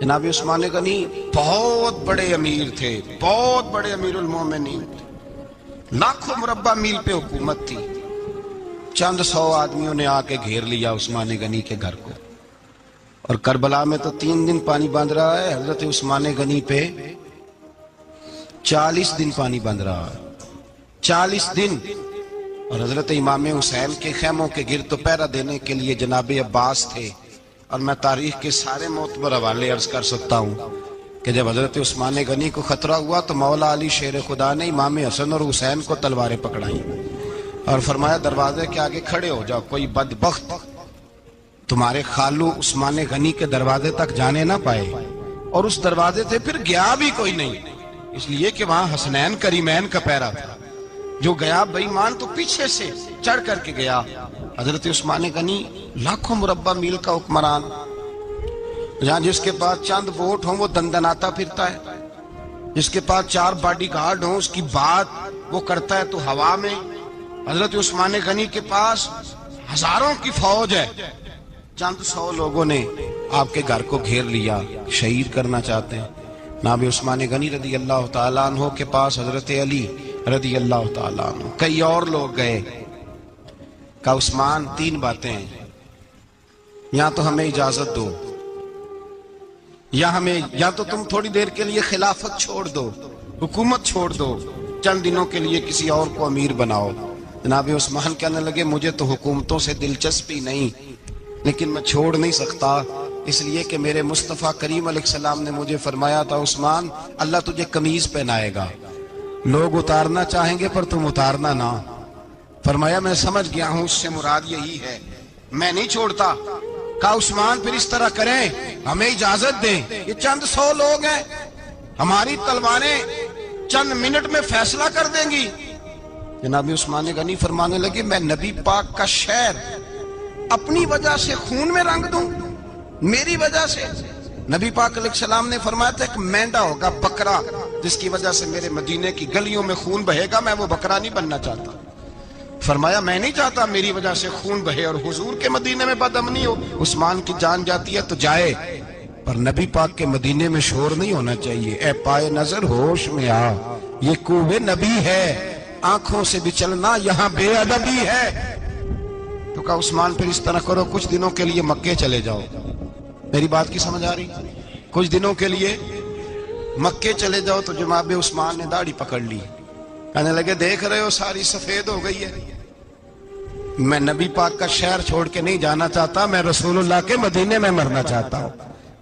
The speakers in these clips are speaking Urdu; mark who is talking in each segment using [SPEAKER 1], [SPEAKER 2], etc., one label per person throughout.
[SPEAKER 1] جناب عثمان غنی بہت بڑے امیر تھے، بہت بڑے امیر المومنین تھے، لاکھوں مربع میل پہ حکومت تھی۔ چند سو آدمیوں نے آ کے گھیر لیا عثمان غنی کے گھر کو، اور کربلا میں تو 3 دن پانی بند رہا ہے، حضرت عثمان غنی پہ 40 دن پانی بند رہا ہے، 40 دن۔ اور حضرت امام حسین کے خیموں کے گرد تو پہرا دینے کے لیے جناب عباس تھے۔ اور میں تاریخ کے سارے معتبر حوالے عرض کر سکتا ہوں کہ جب حضرت عثمان غنی کو خطرہ ہوا تو مولا علی شیر خدا نے امام حسن اور حسین کو تلواریں پکڑائیں اور فرمایا دروازے کے آگے کھڑے ہو جاؤ، کوئی بدبخت تمہارے خالو عثمان غنی کے دروازے تک جانے نہ پائے۔ اور اس دروازے سے پھر گیا بھی کوئی نہیں، اس لیے کہ وہاں حسنین کریمین کا پہرا تھا۔ جو گیا بے ایمان تو پیچھے سے چڑھ کر کے گیا۔ حضرت عثمان غنی لاکھوں مربع میل کا حکمران، جہاں جس کے پاس چند ووٹ ہوں وہ دندناتا پھرتا ہے، جس کے پاس 4 باڈی گارڈ ہوں اس کی بات وہ کرتا ہے تو ہوا میں۔ حضرت عثمان غنی کے پاس ہزاروں کی فوج ہے، چند 100 لوگوں نے آپ کے گھر کو گھیر لیا، شہید کرنا چاہتے ہیں۔ جناب عثمان غنی رضی اللہ تعالیٰ عنہ کے پاس حضرت علی رضی اللہ تعالیٰ عنہ، کئی اور لوگ گئے۔ کہا عثمان 3 باتیں ہیں، یا تو ہمیں اجازت دو، یا تو تم تھوڑی دیر کے لیے خلافت چھوڑ دو، حکومت چھوڑ دو، چند دنوں کے لیے کسی اور کو امیر بناؤ۔ جناب عثمان کہنے لگے مجھے تو حکومتوں سے دلچسپی نہیں، لیکن میں چھوڑ نہیں سکتا، اس لیے کہ میرے مصطفیٰ کریم علیہ السلام نے مجھے فرمایا تھا عثمان اللہ تجھے قمیض پہنائے گا، لوگ اتارنا چاہیں گے پر تم اتارنا نہ۔ فرمایا میں سمجھ گیا ہوں، اس سے مراد یہی ہے، میں نہیں چھوڑتا۔ کہا عثمان پھر اس طرح کریں، ہمیں اجازت دیں، یہ چند 100 لوگ ہیں، ہماری تلواریں چند منٹ میں فیصلہ کر دیں گی۔ جناب عثمان غنی فرمانے لگے میں نبی پاک کا شہر اپنی وجہ سے خون میں رنگ دوں، میری وجہ سے؟ نبی پاک علیہ السلام نے فرمایا تھا ایک مینڈا ہوگا، بکرا، جس کی وجہ سے میرے مدینے کی گلیوں میں خون بہے گا، میں وہ بکرا نہیں بننا چاہتا۔ فرمایا میں نہیں چاہتا میری وجہ سے خون بہے اور حضور کے مدینے میں بدامنی ہو۔ عثمان کی جان جاتی ہے تو جائے، پر نبی پاک کے مدینے میں شور نہیں ہونا چاہیے۔ اے پائے نظر ہوش میں آ، یہ کوہ نبی ہے، آنکھوں سے بھی چلنا یہاں بے ادبی ہے۔ تو کہا عثمان پھر اس طرح کرو، کچھ دنوں کے لیے مکے چلے جاؤ۔ میری بات کی سمجھ آ رہی؟ کچھ دنوں کے لیے مکے چلے جاؤ۔ تو جناب عثمان نے داڑھی پکڑ لی، کہنے لگے دیکھ رہے ہو ساری سفید ہو گئی ہے، میں نبی پاک کا شہر چھوڑ کے نہیں جانا چاہتا، میں رسول اللہ کے مدینے میں مرنا چاہتا ہوں،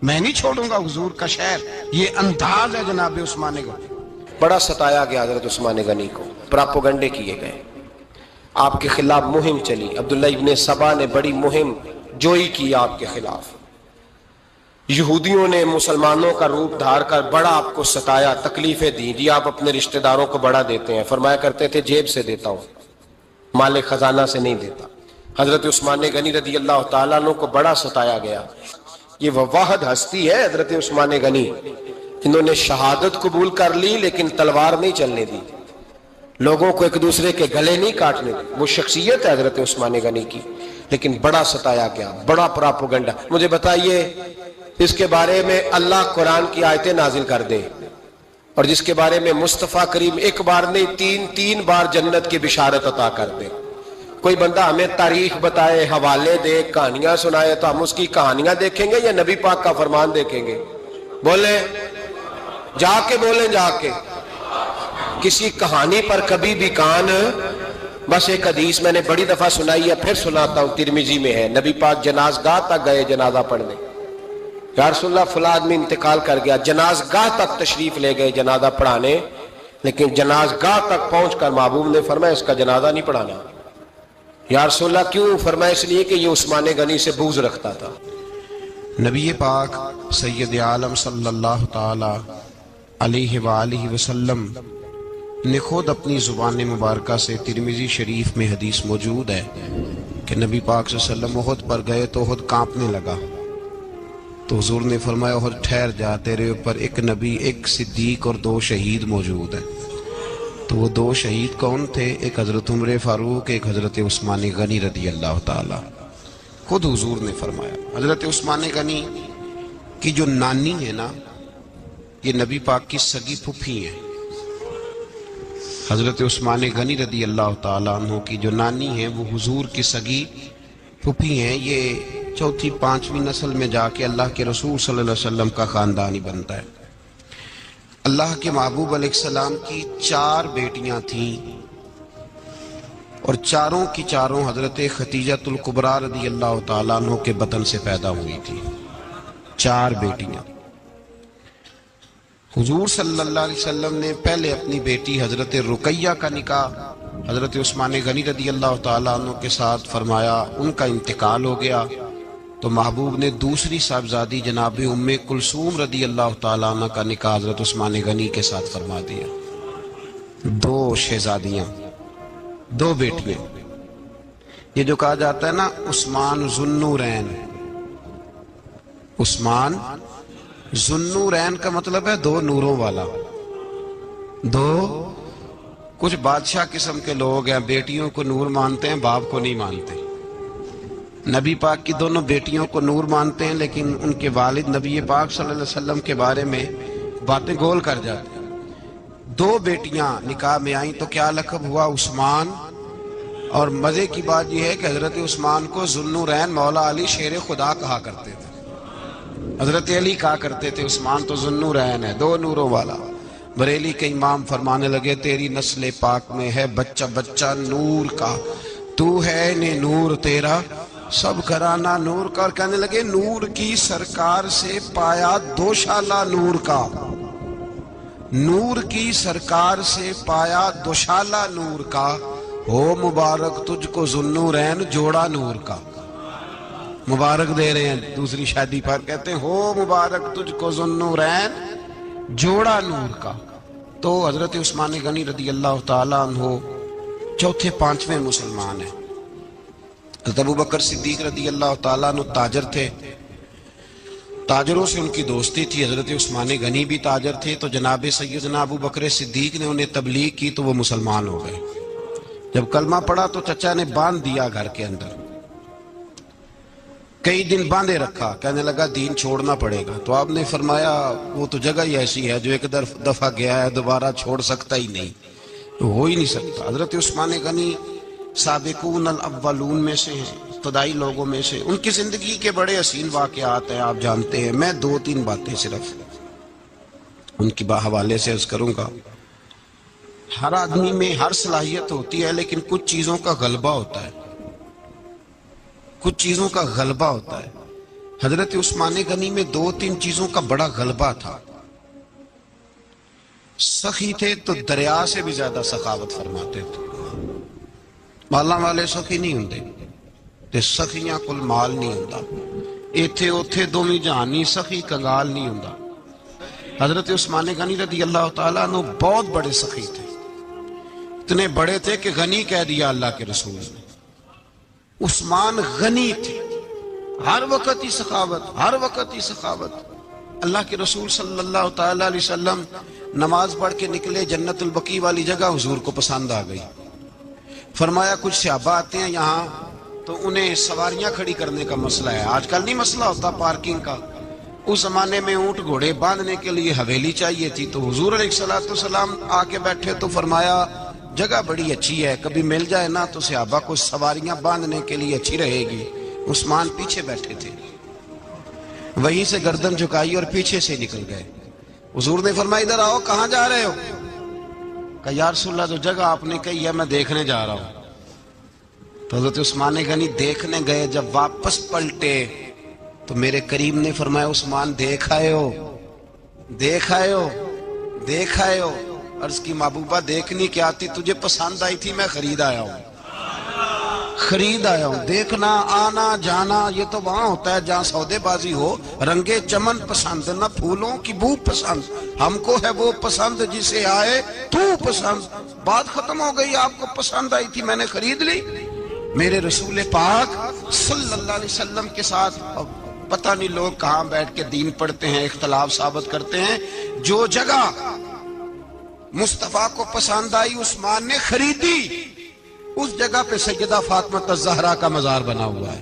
[SPEAKER 1] میں نہیں چھوڑوں گا حضور کا شہر۔ یہ انداز ہے جناب عثمان غنی۔
[SPEAKER 2] بڑا ستایا گیا حضرت عثمان غنی کو، پراپوگنڈے کیے گئے، آپ کے خلاف مہم چلی، عبداللہ ابن سبا نے بڑی مہم جوئی کی آپ کے خلاف، یہودیوں نے مسلمانوں کا روپ دھار کر بڑا آپ کو ستایا، تکلیفیں دی، جی آپ اپنے رشتہ داروں کو بڑا دیتے ہیں، فرمایا کرتے تھے جیب سے دیتا ہوں، مال خزانہ سے نہیں دیتا۔ حضرت عثمان غنی رضی اللہ تعالیٰ عنہ کو بڑا ستایا گیا۔ یہ وہ واحد ہستی ہے حضرت عثمان غنی جنہوں نے شہادت قبول کر لی لیکن تلوار نہیں چلنے دی، لوگوں کو ایک دوسرے کے گلے نہیں کاٹنے دی، وہ شخصیت ہے حضرت عثمان غنی کی، لیکن بڑا ستایا گیا، بڑا پراپوگنڈا۔ مجھے بتائیے اس کے بارے میں اللہ قرآن کی آیتیں نازل کر دے، اور جس کے بارے میں مصطفیٰ کریم ایک بار نہیں 3 بار جنت کی بشارت عطا کر دے، کوئی بندہ ہمیں تاریخ بتائے، حوالے دے، کہانیاں سنائے، تو ہم اس کی کہانیاں دیکھیں گے یا نبی پاک کا فرمان دیکھیں گے؟ بولیں، جا کے بولیں، جا کے۔ کسی کہانی پر کبھی بھی کان، بس ایک حدیث میں نے بڑی دفعہ سنائی ہے، پھر سناتا ہوں، ترمذی میں ہے، نبی پاک جنازگاہ تک گئے جنازہ پڑھنے، یا رسول اللہ فلاں آدمی انتقال کر گیا، جنازگاہ تک تشریف لے گئے جنازہ پڑھانے، لیکن جنازگاہ تک پہنچ کر محبوب نے فرمایا اس کا جنازہ نہیں پڑھانا۔ یا رسول اللہ کیوں؟ فرمایا اس لیے کہ یہ عثمان غنی سے بغض رکھتا تھا۔
[SPEAKER 1] نبی پاک سید عالم صلی اللہ تعالی علیہ وآلہ وسلم نے خود اپنی زبان مبارکہ سے ترمذی شریف میں حدیث موجود ہے کہ نبی پاک صلی اللہ علیہ وسلم احد پر گئے تو احد کانپنے لگا، تو حضور نے فرمایا احد ٹھہر جا، تیرے اوپر ایک نبی، ایک صدیق اور 2 شہید موجود ہیں۔ تو وہ 2 شہید کون تھے؟ ایک حضرت عمر فاروق، ایک حضرت عثمان غنی رضی اللہ تعالی۔ خود حضور نے فرمایا۔ حضرت عثمان غنی کہ جو نانی ہے نا یہ نبی پاک کی سگی پھوپھی ہیں. حضرت عثمان غنی رضی اللہ تعالیٰ عنہ کی جو نانی ہے وہ حضور کی سگی پھوپھی ہیں. یہ چوتھی پانچویں نسل میں جا کے اللہ کے رسول صلی اللہ علیہ وسلم کا خاندان ہی بنتا ہے. اللہ کے محبوب علیہ السلام کی 4 بیٹیاں تھیں اور چاروں کی چاروں حضرت خدیجۃ الکبریٰ رضی اللہ تعالیٰ عنہ کے بطن سے پیدا ہوئی تھی. 4 بیٹیاں. حضور صلی اللہ علیہ وسلم نے پہلے اپنی بیٹی حضرت رقیہ کا نکاح حضرت عثمان غنی رضی اللہ تعالیٰ عنہ کے ساتھ فرمایا. ان کا انتقال ہو گیا تو محبوب نے دوسری صاحبزادی جناب ام کلثوم رضی اللہ تعالیٰ عنہ کا نکاح حضرت عثمان غنی کے ساتھ فرما دیا. 2 شہزادیاں، 2 بیٹیاں. یہ جو کہا جاتا ہے نا عثمان ذوالنورین، عثمان ذوالنورین کا مطلب ہے 2 نوروں والا. 2 کچھ بادشاہ قسم کے لوگ ہیں، بیٹیوں کو نور مانتے ہیں، باپ کو نہیں مانتے. نبی پاک کی دونوں بیٹیوں کو نور مانتے ہیں لیکن ان کے والد نبی پاک صلی اللہ علیہ وسلم کے بارے میں باتیں گول کر جاتے ہیں. 2 بیٹیاں نکاح میں آئیں تو کیا لقب ہوا؟ عثمان. اور مزے کی بات یہ ہے کہ حضرت عثمان کو ذوالنورین مولا علی شیر خدا کہا کرتے تھے. حضرت علی کہا کرتے تھے عثمان تو ذوالنورین ہے، 2 نوروں والا. بریلی کے امام فرمانے لگے تیری نسل پاک میں ہے بچہ بچہ نور کا، تو ہے نے نور تیرا سب گھرانہ نور کا. اور کہنے لگے نور کی سرکار سے پایا 2 شالہ نور کا، نور کی سرکار سے پایا 2 شالہ نور کا. ہو مبارک تجھ کو ذوالنورین جوڑا نور کا. مبارک دے رہے ہیں دوسری شادی پر، کہتے ہیں ہو مبارک تجھ کو ذوالنورین جوڑا نور کا. تو حضرت عثمان غنی رضی اللہ تعالیٰ عنہ 4 5ویں مسلمان ہیں. حضرت ابوبکر صدیق رضی اللہ تعالیٰ عنہ تاجر تھے، تاجروں سے ان کی دوستی تھی. حضرت عثمان غنی بھی تاجر تھے تو جناب سیدنا ابوبکر صدیق نے انہیں تبلیغ کی تو وہ مسلمان ہو گئے. جب کلمہ پڑھا تو چچا نے باندھ دیا گھر کے اندر، کئی دن باندھے رکھا، کہنے لگا دین چھوڑنا پڑے گا. تو آپ نے فرمایا وہ تو جگہ ہی ایسی ہے جو ایک دفعہ گیا ہے دوبارہ چھوڑ سکتا ہی نہیں، ہو ہی نہیں سکتا. حضرت عثمان غنی سابقون الاولون میں سے ہیں، ابتدائی لوگوں میں سے. ان کی زندگی کے بڑے حسین واقعات ہیں، آپ جانتے ہیں. میں 2-3 باتیں صرف ان کی حوالے سے عرض کروں گا. ہر آدمی میں ہر صلاحیت ہوتی ہے لیکن کچھ چیزوں کا غلبہ ہوتا ہے، کچھ چیزوں کا غلبہ ہوتا ہے. حضرت عثمان غنی میں 2-3 چیزوں کا بڑا غلبہ تھا. سخی تھے تو دریا سے بھی زیادہ سخاوت فرماتے تھے. مالاں والے سخی نہیں ہوندے تے سخیاں کل مال نہیں ہوندا. ایتھے اوتھے دوویں جہانی سخی کنگال نہیں ہوندا. حضرت عثمان غنی رضی اللہ تعالیٰ عنہ بہت بڑے سخی تھے، اتنے بڑے تھے کہ غنی کہہ دیا اللہ کے رسول نے. عثمان غنی تھے، ہر وقت ہی سخاوت، ہر وقت ہی سخاوت. اللہ کے رسول صلی اللہ تعالیٰ علیہ وسلم نماز پڑھ کے نکلے، جنت البقیع والی جگہ حضور کو پسند آ گئی. فرمایا کچھ صحابہ آتے ہیں یہاں تو انہیں سواریاں کھڑی کرنے کا مسئلہ ہے. آج کل نہیں مسئلہ ہوتا پارکنگ کا، اس زمانے میں اونٹ گھوڑے باندھنے کے لیے حویلی چاہیے تھی. تو حضور علیہ السلام آ کے بیٹھے تو فرمایا جگہ بڑی اچھی ہے، کبھی مل جائے نا تو صحابہ کو سواریاں باندھنے کے لیے اچھی رہے گی. عثمان پیچھے بیٹھے تھے، وہیں سے گردن جھکائی اور پیچھے سے نکل گئے. حضور نے فرمایا ادھر آؤ، کہاں جا رہے ہو؟ کہا یا رسول اللہ جو جگہ آپ نے کہی ہے میں دیکھنے جا رہا ہوں. تو حضرت عثمان غنی دیکھنے گئے، جب واپس پلٹے تو میرے کریم نے فرمایا عثمان دیکھ آئے ہو، دیکھ آئے ہو، دیکھ آئے ہو. عرض کی محبوبہ دیکھنی کیا آتی، تجھے پسند آئی تھی، میں خرید آیا ہوں، خرید آیا ہوں. دیکھنا آنا جانا یہ تو وہاں ہوتا ہے جہاں سودے بازی ہو. رنگے چمن پسند نہ پھولوں کی بو پسند، ہم کو ہے وہ پسند جسے آئے تو پسند. بات ختم ہو گئی، آپ کو پسند آئی تھی میں نے خرید لی. میرے رسول پاک صلی اللہ علیہ وسلم کے ساتھ پتہ نہیں لوگ کہاں بیٹھ کے دین پڑھتے ہیں، اختلاف ثابت کرتے ہیں. جو جگہ مصطفیٰ کو پسند آئی عثمان نے خریدی، اس جگہ پہ سیدہ فاطمہ الزہرا کا مزار بنا ہوا ہے.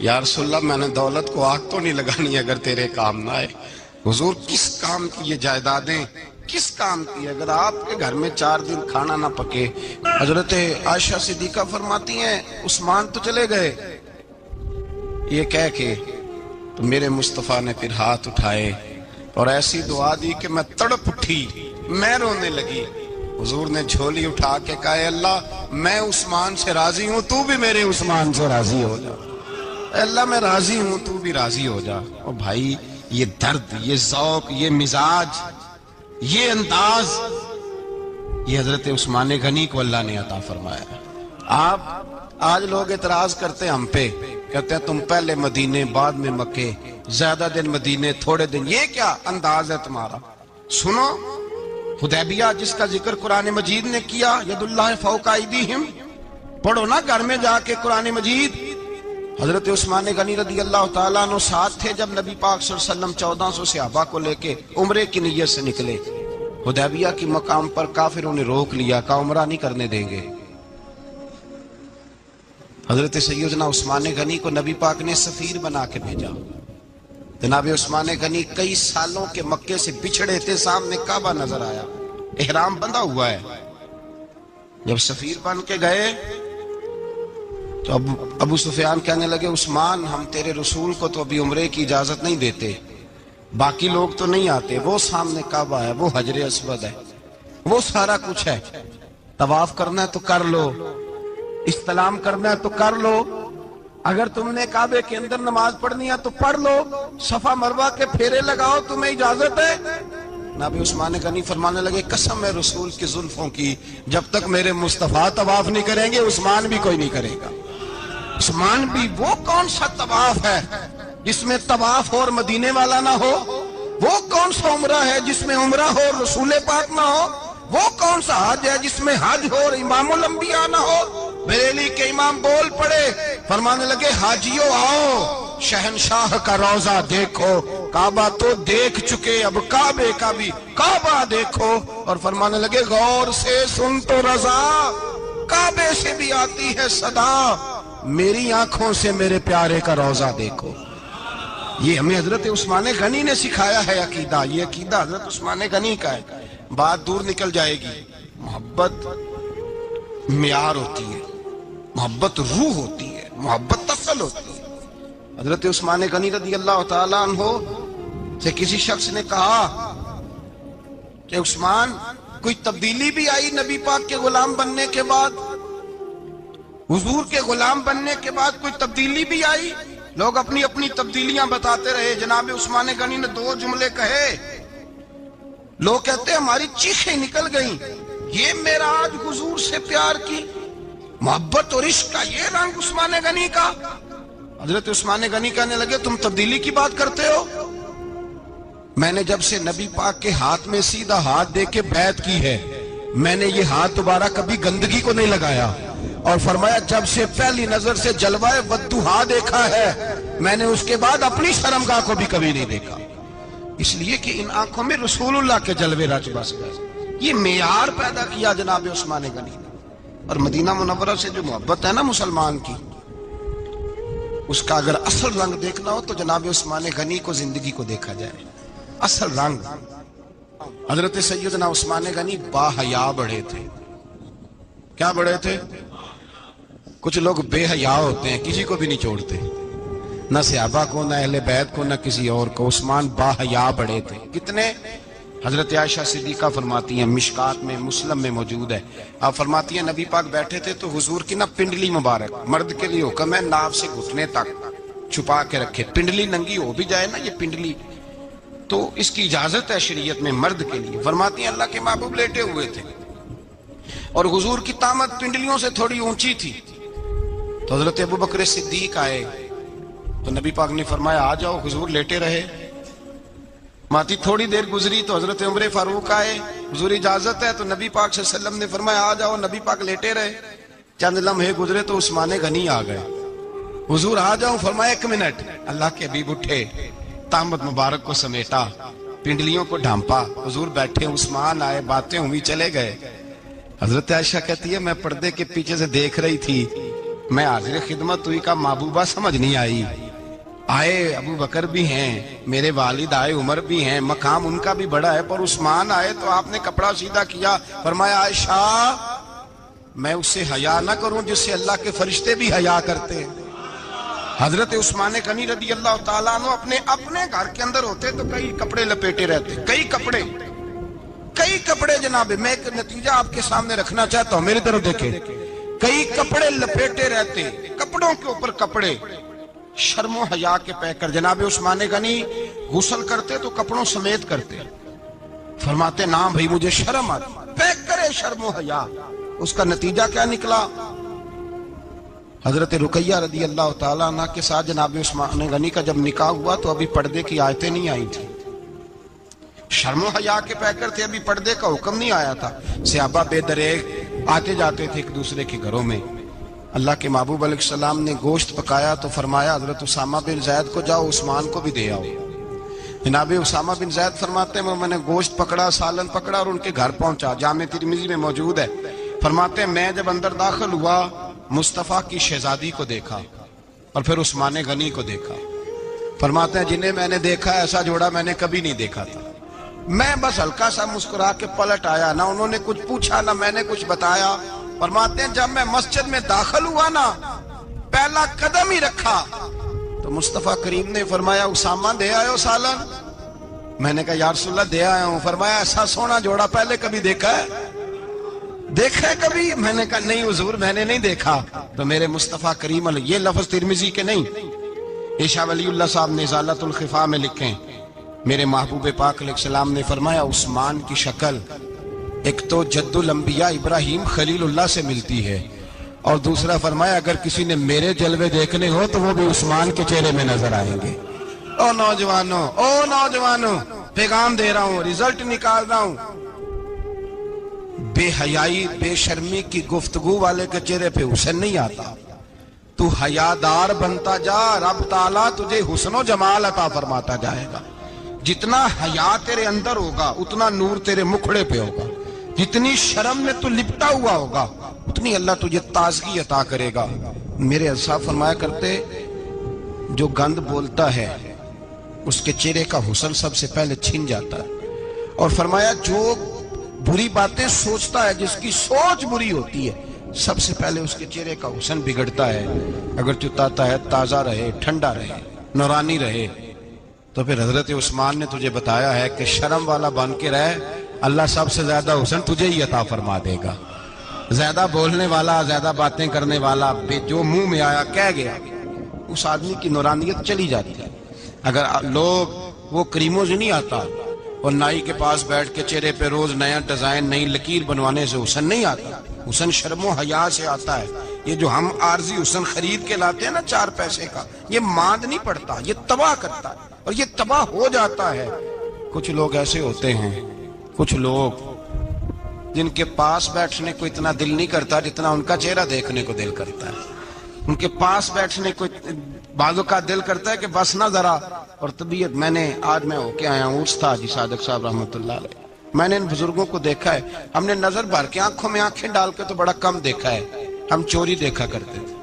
[SPEAKER 1] یا رسول اللہ میں نے دولت کو آگ تو نہیں لگانی اگر تیرے کام نہ آئے. حضور کس کام کی یہ جائیدادیں، کس کام کی؟ اگر آپ کے گھر میں 4 دن کھانا نہ پکے. حضرت عائشہ صدیقہ فرماتی ہیں عثمان تو چلے گئے، یہ کہہ کے تو میرے مصطفیٰ نے پھر ہاتھ اٹھائے اور ایسی دعا دی کہ میں تڑپ اٹھی، میں رونے لگی. حضور نے جھولی اٹھا کے کہا اے اللہ میں عثمان سے راضی ہوں، تو بھی میرے عثمان سے راضی ہو جا. اے اللہ میں راضی ہوں، تو بھی راضی ہو جا. اور بھائی یہ درد، یہ ذوق، یہ مزاج، یہ انداز، یہ حضرت عثمان غنی کو اللہ نے عطا فرمایا. آپ آج لوگ اعتراض کرتے ہیں ہم پہ، کہتے ہیں تم پہلے مدینے بعد میں مکے، زیادہ دن مدینے تھوڑے دن. یہ کیا انداز ہے تمہارا؟ سنو حدیبیہ جس کا ذکر قرآن مجید نے کیا، ید اللہ فوق ایدیہم، پڑھو نا گھر میں جا کے قرآن مجید. حضرت عثمان غنی رضی اللہ تعالیٰ عنہ ساتھ تھے جب نبی پاک صلی اللہ علیہ وسلم 1400 صحابہ کو لے کے عمرے کی نیت سے نکلے. حدیبیہ کی مقام پر کافروں نے روک لیا، کہا عمرہ نہیں کرنے دیں گے. حضرت سیدنا عثمان غنی کو نبی پاک نے سفیر بنا کے بھیجا. جناب عثمان غنی کئی سالوں کے مکے سے بچھڑے تھے، سامنے کعبہ نظر آیا، احرام بندھا ہوا ہے. جب سفیر بن کے گئے تو ابو سفیان کہنے لگے عثمان ہم تیرے رسول کو تو ابھی عمرے کی اجازت نہیں دیتے، باقی لوگ تو نہیں آتے، وہ سامنے کعبہ ہے، وہ حجر اسود ہے، وہ سارا کچھ ہے، طواف کرنا ہے تو کر لو، استلام کرنا ہے تو کر لو، اگر تم نے کعبے کے اندر نماز پڑھنی ہے تو پڑھ لو، صفا مروہ کے پھیرے لگاؤ، تمہیں اجازت ہے. نبی عثمان غنی فرمانے لگے قسم ہے رسول کی زلفوں کی، جب تک میرے مصطفیٰ طواف نہیں کریں گے عثمان بھی کوئی نہیں کرے گا. عثمان بھی وہ کون سا طواف ہے جس میں طواف اور مدینے والا نہ ہو؟ وہ کون سا عمرہ ہے جس میں عمرہ ہو اور رسول پاک نہ ہو؟ وہ کون سا حج ہے جس میں حج ہو اور امام الانبیاء نہ ہو؟ بریلی کے امام بول پڑے، فرمانے لگے حاجیو آؤ شہنشاہ کا روضہ دیکھو، کعبہ تو دیکھ چکے اب کعبے کا بھی کعبہ دیکھو. اور فرمانے لگے غور سے سن تو رضا، کعبے سے بھی آتی ہے صدا، میری آنکھوں سے میرے پیارے کا روضہ دیکھو. یہ ہمیں حضرت عثمان غنی نے سکھایا ہے عقیدہ، یہ عقیدہ حضرت عثمان غنی کا ہے. بات دور نکل جائے گی. محبت معیار ہوتی ہے، محبت روح ہوتی ہے، محبت اصل ہوتی ہے. حضرت عثمان غنی رضی اللہ تعالیٰ عنہ سے کسی شخص نے کہا کہ عثمان کوئی تبدیلی بھی آئی نبی پاک کے غلام بننے کے بعد؟ حضور کے غلام بننے کے بعد کوئی تبدیلی بھی آئی؟ لوگ اپنی اپنی تبدیلیاں بتاتے رہے. جناب عثمان غنی نے 2 جملے کہے، لوگ کہتے ہیں ہماری چیخیں نکل گئیں، یہ معراج حضور سے پیار کی محبت اور عشق کا یہ رنگ عثمان غنی کا. حضرت عثمان غنی کہنے لگے تم تبدیلی کی بات کرتے ہو؟ میں نے جب سے نبی پاک کے ہاتھ میں سیدھا ہاتھ دے کے بیعت کی ہے، میں نے یہ ہاتھ دوبارہ کبھی گندگی کو نہیں لگایا. اور فرمایا جب سے پہلی نظر سے جلوہ والضحیٰ دیکھا ہے، میں نے اس کے بعد اپنی شرمگاہ کو بھی کبھی نہیں دیکھا، اس لیے کہ ان آنکھوں میں رسول اللہ کے جلوے رچ بس گئے. یہ معیار پیدا کیا جناب عثمان غنی نے. اور مدینہ منورہ سے جو محبت ہے نا مسلمان کی، اس کا اگر اصل رنگ دیکھنا ہو تو جناب عثمان غنی کو زندگی کو دیکھا جائے. اصل رنگ. حضرت سیدنا عثمان غنی با حیا بڑے تھے. کیا بڑے تھے؟ کچھ لوگ بے حیا ہوتے ہیں، کسی کو بھی نہیں چھوڑتے، نہ صحابہ کو، نہ اہل بیت کو، نہ کسی اور کو. عثمان با حیا بڑے تھے. کتنے؟ حضرت عائشہ صدیقہ فرماتی ہیں، مشکات میں مسلم میں موجود ہے، آپ فرماتی ہیں نبی پاک بیٹھے تھے تو حضور کی نا پنڈلی مبارک، مرد کے لیے حکم ہے ناف سے گھٹنے تک چھپا کے رکھے. پنڈلی ننگی ہو بھی جائے نا یہ پنڈلی تو اس کی اجازت ہے شریعت میں مرد کے لیے. فرماتی ہیں اللہ کے محبوب لیٹے ہوئے تھے اور حضور کی طامت پنڈلیوں سے تھوڑی اونچی تھی. تو حضرت ابو بکر صدیق آئے تو نبی پاک نے فرمایا آ جاؤ. حضور لیٹے رہے. ماتی تھوڑی دیر گزری تو حضرت عمر فاروق آئے، حضور اجازت ہے؟ تو نبی پاک صلی اللہ علیہ وسلم نے فرمایا آ جاؤ. نبی پاک لیٹے رہے. چند لمحے گزرے تو عثمان غنی آ گئے. حضور آ جاؤ. فرمایا 1 منٹ. اللہ کے حبیب اٹھے، طامت مبارک کو سمیٹا، پنڈلیوں کو ڈھانپا. حضور بیٹھے، عثمان آئے، باتیں ہوئی، چلے گئے. حضرت عائشہ کہتی ہے میں پردے کے پیچھے سے دیکھ رہی تھی، میں حاضر خدمت ہوئی کا محبوبہ سمجھ نہیں آئی. آئے ابو بکر بھی ہیں، میرے والد آئے عمر بھی ہیں، مقام ان کا بھی بڑا ہے، پر عثمان آئے تو آپ نے کپڑا سیدھا کیا، فرمایا عائشہ میں اس سے حیا نہ کروں جس سے اللہ کے فرشتے بھی حیا کرتے ہیں۔ حضرت عثمان غنی رضی اللہ تعالیٰ عنہ اپنے گھر کے اندر ہوتے تو کئی کپڑے لپیٹے رہتے، کئی کپڑے جناب۔ میں ایک نتیجہ آپ کے سامنے رکھنا چاہتا ہوں، میری طرف دیکھیں، کئی کپڑے لپیٹے رہتے، کپڑوں کے اوپر کپڑے، شرم و حیا کے پیکر۔ جناب عثمان غنی غسل کرتے تو کپڑوں سمیت کرتے، فرماتے نا بھائی مجھے شرم آتی، پیکر شرم و حیا۔ اس کا نتیجہ کیا نکلا؟ حضرت رقیہ رضی اللہ تعالیٰ عنہ کے ساتھ جناب عثمان غنی کا جب نکاح ہوا تو ابھی پردے کی آیتیں نہیں آئی تھی، شرم و حیا کے پیکر تھے، ابھی پردے کا حکم نہیں آیا تھا۔ صحابہ بے دریغ آتے جاتے تھے ایک دوسرے کے گھروں میں۔ اللہ کے محبوب علیہ السلام نے گوشت پکایا تو فرمایا حضرت اسامہ بن زید کو جاؤ عثمان کو بھی دے آؤ۔ جناب اسامہ بن زید فرماتے ہیں میں نے گوشت پکڑا، سالن پکڑا اور ان کے گھر پہنچا، جامع ترمذی میں موجود ہے۔ فرماتے ہیں میں جب اندر داخل ہوا مصطفیٰ کی شہزادی کو دیکھا اور پھر عثمان غنی کو دیکھا۔ فرماتے ہیں جنہیں میں نے دیکھا ایسا جوڑا میں نے کبھی نہیں دیکھا تھا۔ میں بس ہلکا سا مسکرا کے پلٹ آیا، نہ انہوں نے کچھ پوچھا نہ میں نے کچھ بتایا۔ فرماتے ہیں جب میں مسجد میں داخل ہوا نا، پہلا قدم ہی رکھا تو مصطفیٰ کریم نے فرمایا اسامہ دے آئے ہو سالن؟ میں نے کہا یا رسول اللہ دے آیا ہوں۔ فرمایا ایسا سونا جوڑا پہلے کبھی دیکھا ہے؟ دیکھا ہے کبھی؟ میں نے کہا نہیں حضور میں نے نہیں دیکھا۔ تو میرے مصطفیٰ کریم علیہ، یہ لفظ ترمذی کے نہیں، عیشا ولی اللہ صاحب نے ازالۃ الخفا میں لکھیں، میرے محبوب پاک علیہ السلام نے فرمایا عثمان کی شکل ایک تو جد الانبیاء ابراہیم خلیل اللہ سے ملتی ہے، اور دوسرا فرمایا اگر کسی نے میرے جلوے دیکھنے ہو تو وہ بھی عثمان کے چہرے میں نظر آئیں گے۔ او نوجوانوں پیغام دے رہا ہوں، رزلٹ نکال رہا ہوں، بے حیائی بے شرمی کی گفتگو والے کے چہرے پہ حسن نہیں آتا، تو حیادار بنتا جا، رب تعالیٰ تجھے حسن و جمال عطا فرماتا جائے گا۔ جتنا حیا تیرے اندر ہوگا اتنا نور تیرے مکھڑے پہ ہوگا، جتنی شرم میں تو لپٹا ہوا ہوگا اتنی اللہ تجھے تازگی عطا کرے گا۔ میرے صاحب فرمایا کرتے جو گند بولتا ہے اس کے چہرے کا حسن سب سے پہلے چھن جاتا ہے، اور فرمایا جو بری باتیں سوچتا ہے جس کی سوچ بری ہوتی ہے سب سے پہلے اس کے چہرے کا حسن بگڑتا ہے۔ اگر چتاتا ہے تازہ رہے، ٹھنڈا رہے، نورانی رہے، تو پھر حضرت عثمان نے تجھے بتایا ہے کہ شرم والا بن کے رہ، اللہ سب سے زیادہ حسن تجھے ہی عطا فرما دے گا۔ زیادہ بولنے والا، زیادہ باتیں کرنے والا، جو منہ میں آیا کہہ گیا، اس آدمی کی نورانیت چلی جاتی ہے۔ اگر لوگ وہ کریموں سے نہیں آتا اور نائی کے پاس بیٹھ کے چہرے پہ روز نیا ڈیزائن نئی لکیر بنوانے سے حسن نہیں آتا، حسن شرم و حیا سے آتا ہے۔ یہ جو ہم عارضی حسن خرید کے لاتے ہیں نا 4 پیسے کا، یہ ماند نہیں پڑتا، یہ تباہ کرتا ہے اور یہ تباہ ہو جاتا ہے۔ کچھ لوگ ایسے ہوتے ہیں، کچھ لوگ جن کے پاس بیٹھنے کو اتنا دل نہیں کرتا جتنا ان کا چہرہ دیکھنے کو دل کرتا ہے۔ ان کے پاس بیٹھنے کو بعضوں کا دل کرتا ہے کہ بس نہ ذرا، اور طبیعت آج میں ہو کے آیا ہوں، عرس تھا حاجی صادق صاحب رحمۃ اللہ علیہ، میں نے ان بزرگوں کو دیکھا ہے، ہم نے نظر بھر کے آنکھوں میں آنکھیں ڈال کے تو بڑا کم دیکھا ہے، ہم چوری دیکھا کرتے تھے،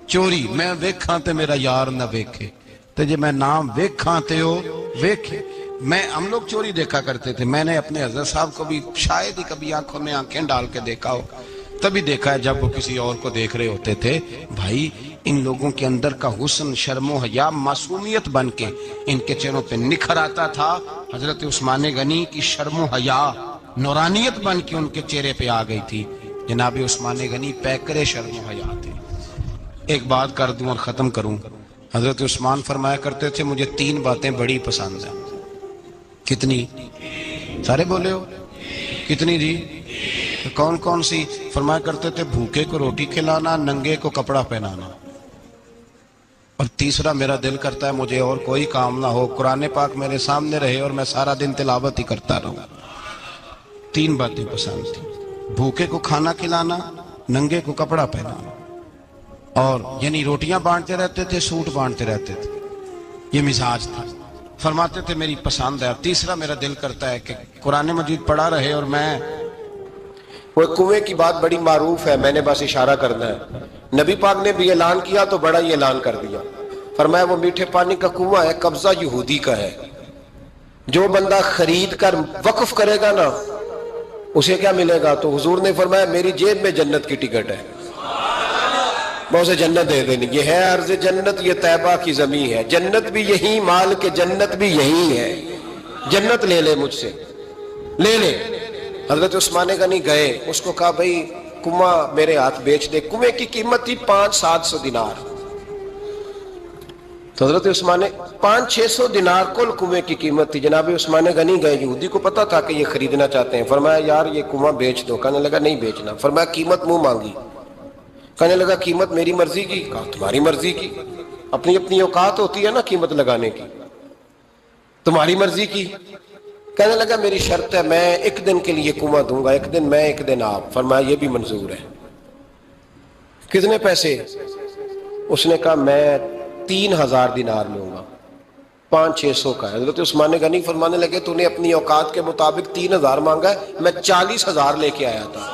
[SPEAKER 1] چوری میں ویکھاں تے میرا یار نہ ویکھے، تے جے میں نام ویکھاں تے ہو ویکھے، ہم لوگ چوری دیکھا کرتے تھے۔ میں نے اپنے حضرت صاحب کو بھی شاید ہی کبھی آنکھوں میں آنکھیں ڈال کے دیکھا ہو، تبھی دیکھا ہے جب وہ کسی اور کو دیکھ رہے ہوتے تھے۔ بھائی ان لوگوں کے اندر کا حسن، شرم و حیا، معصومیت بن کے ان کے چہروں پہ نکھر آتا تھا۔ حضرت عثمان غنی کی شرم و حیا نورانیت بن کے ان کے چہرے پہ آ گئی تھی۔ جناب عثمان غنی پیکر شرم و حیا تھے۔ ایک بات کر دوں اور ختم کروں، حضرت عثمان فرمایا کرتے تھے مجھے 3 باتیں بڑی پسند ہیں۔ کتنی؟ سارے بولے ہو کتنی جی؟ کون کون سی؟ فرمایا کرتے تھے بھوکے کو روٹی کھلانا، ننگے کو کپڑا پہنانا، اور تیسرا میرا دل کرتا ہے مجھے اور کوئی کام نہ ہو، قرآن پاک میرے سامنے رہے اور میں سارا دن تلاوت ہی کرتا رہوں۔ 3 باتیں پسند تھی، بھوکے کو کھانا کھلانا، ننگے کو کپڑا پہنانا، اور یعنی روٹیاں بانٹتے رہتے تھے، سوٹ بانٹتے رہتے تھے، یہ مزاج تھا۔ فرماتے تھے میری پسند ہے، اور تیسرا میرا دل کرتا ہے کہ قرآن مجید پڑھا رہے اور میں
[SPEAKER 2] وہ کنویں کی بات بڑی معروف ہے، میں نے بس اشارہ کرنا ہے، نبی پاک نے بھی اعلان کیا تو بڑا ہی اعلان کر دیا۔ فرمایا وہ میٹھے پانی کا کنواں ہے، قبضہ یہودی کا ہے، جو بندہ خرید کر وقف کرے گا نا اسے کیا ملے گا؟ تو حضور نے فرمایا میری جیب میں جنت کی ٹکٹ ہے، میں اسے جنت دے دینی۔ یہ ہے عرض جنت، یہ طیبہ کی زمین ہے، جنت بھی یہی، مال کے جنت بھی یہی ہے، جنت لے لے مجھ سے، لے لے۔ حضرت عثمان غنی گئے، اس کو کہا بھائی کنواں میرے ہاتھ بیچ دے۔ کنویں کی قیمت تھی 500-700 دینار۔ تو حضرت عثمان 500-600 دینار کل کنویں کی قیمت تھی۔ جناب عثمان غنی گئے، یہودی کو پتا تھا کہ یہ خریدنا چاہتے ہیں، فرمایا یار یہ کنواں بیچ دو۔ کہنے لگا نہیں بیچنا۔ فرمایا قیمت منہ مانگی، کہنے لگا قیمت میری مرضی کی۔ کہا تمہاری مرضی کی، اپنی اپنی اوقات ہوتی ہے نا قیمت لگانے کی، تمہاری مرضی کی۔ کہنے لگا میری شرط ہے، میں ایک دن کے لیے کنواں دوں گا، ایک دن میں ایک دن آپ۔ فرمایا یہ بھی منظور ہے۔ کتنے پیسے؟ اس نے کہا میں 3000 دینار لوں گا، 500-600 کا ہے۔ حضرت عثمان غنی فرمانے لگے تو نے اپنی اوقات کے مطابق 3000 مانگا ہے، میں 40,000 لے کے آیا تھا،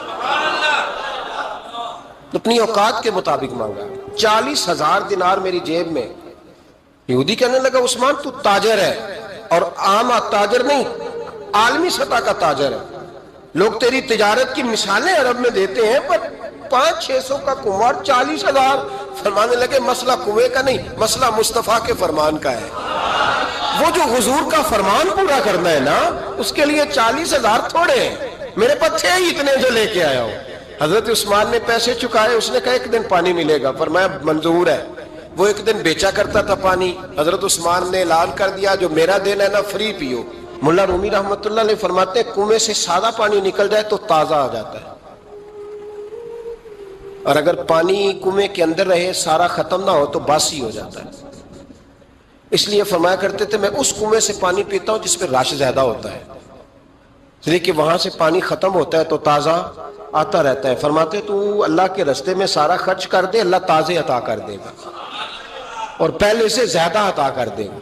[SPEAKER 2] اپنی اوقات کے مطابق مانگا، 40,000 دینار میری جیب میں۔ یہودی کہنے لگا عثمان تو تاجر ہے، اور عام تاجر نہیں، عالمی سطح کا تاجر ہے، لوگ تیری تجارت کی مثالیں عرب میں دیتے ہیں، پر 500-600 کا کنواں 40,000۔ فرمانے لگے مسئلہ کنویں کا نہیں، مسئلہ مصطفیٰ کے فرمان کا ہے، وہ جو حضور کا فرمان پورا کرنا ہے نا، اس کے لیے 40,000 تھوڑے ہیں، میرے پاس تھے ہی اتنے جو لے کے آیا ہوں۔ حضرت عثمان نے پیسے چکائے، اس نے کہا ایک دن پانی ملے گا۔ فرمایا منظور ہے۔ وہ ایک دن بیچا کرتا تھا پانی، حضرت عثمان نے اعلان کر دیا جو میرا دین ہے نا فری پیو۔ ملا رومی رحمۃ اللہ علیہ فرماتے ہیں کنویں سے سادہ پانی نکل جائے تو تازہ آ جاتا ہے، اور اگر پانی کنویں کے اندر رہے سارا ختم نہ ہو تو باسی ہو جاتا ہے۔ اس لیے فرمایا کرتے تھے میں اس کنویں سے پانی پیتا ہوں جس پہ رش زیادہ ہوتا ہے، اس لیے کہ وہاں سے پانی ختم ہوتا ہے تو تازہ آتا رہتا ہے۔ فرماتے تو اللہ کے رستے میں سارا خرچ کر دے، اللہ تازے عطا کر دے گا اور پہلے سے زیادہ عطا کر دے گا۔